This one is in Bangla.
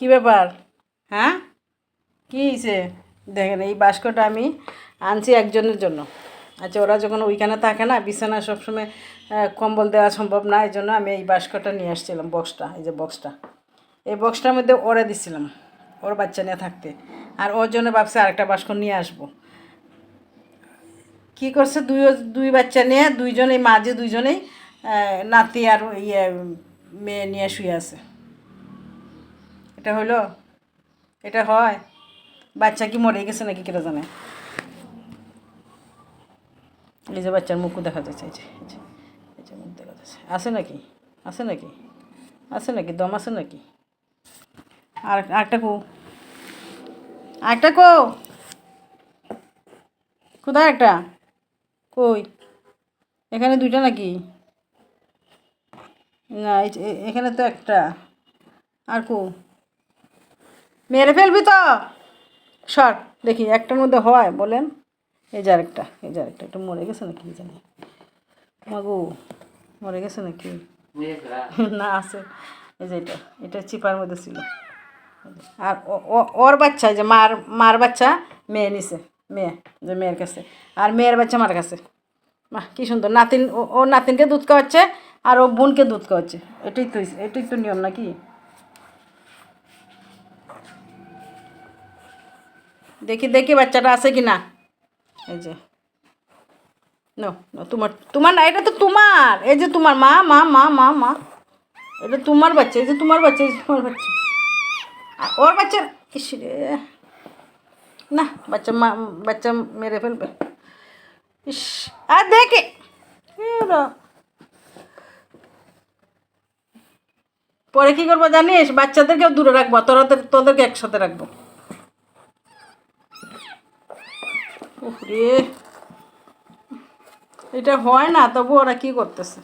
কি ব্যাপার? হ্যাঁ, কি হয়েছে? দেখেন, এই বাস্কটা আমি আনছি একজনের জন্য। আচ্ছা, ওরা যখন ওইখানে থাকে না, বিছানা সবসময় কম্বল দেওয়া সম্ভব না, এই জন্য আমি এই বাস্কটা নিয়ে আসছিলাম। বক্সটা, এই যে বক্সটা, এই বক্সটার মধ্যে ওরে দিছিলাম ওর বাচ্চা নিয়ে থাকতে। আর ওর জন্য ভাবছি আরেকটা বাস্ক নিয়ে আসবো। কি করছে, দুই দুই বাচ্চা নিয়ে দুইজন, এই মাঝে দুইজনেই নাতি আর ইয়ে মেয়ে নিয়ে শুয়ে আছে। এটা হলো? এটা হয়? বাচ্চা কি মরে গেছে নাকি কেটে জানে? এই যে বাচ্চার মুখও দেখা যাচ্ছে, এই যে এই যে এই যে মুখ দেখা যাচ্ছে। আছে নাকি? আছে নাকি? আছে নাকি? দম আছে নাকি? আর আরেকটা কো, আরেকটা কো, কোথায় একটা? কই? এখানে দুইটা নাকি? না, এখানে তো একটা। আর কো? মেরে ফেলবি তো। সর দেখি, একটার মধ্যে হয় বলেন? এই যে আরেকটা, এই যে আরেকটা, একটু মরে গেছে নাকি জানি। মাগো, মরে গেছে নাকি? না, আছে। এই যে এটা, এটা চিপার মধ্যে ছিল। আর ওর বাচ্চা, এই যে মার মার বাচ্চা মেয়ে নিছে। মেয়ে, যে মেয়ের কাছে। আর মেয়ের বাচ্চা মার কাছে। বাহ, কি সুন্দর! নাতিন ওর নাতিনকে দুধ খাওয়াচ্ছে, আর ও বোনকে দুধ খাওয়াচ্ছে। এটাই তো নিয়ম নাকি? দেখি দেখি বাচ্চাটা আছে কি না। এই যে, নো নো, তোমার তোমার না, এটা তো তোমার। এই যে তোমার মা মা মা মা মা, এটা তোমার বাচ্চা, এই যে তোমার বাচ্চা, এই যে তোমার বাচ্চা। ওর বাচ্চা, ইস রে, না, বাচ্চা বাচ্চা মেরে ফেলবে। ইস, আর দেখে পরে কি করবো জানিস? বাচ্চাদেরকেও দূরে রাখবো, তোদেরকে একসাথে রাখবো। উফ রে, এটা হয় না, তবু ওরা কি করতেছে?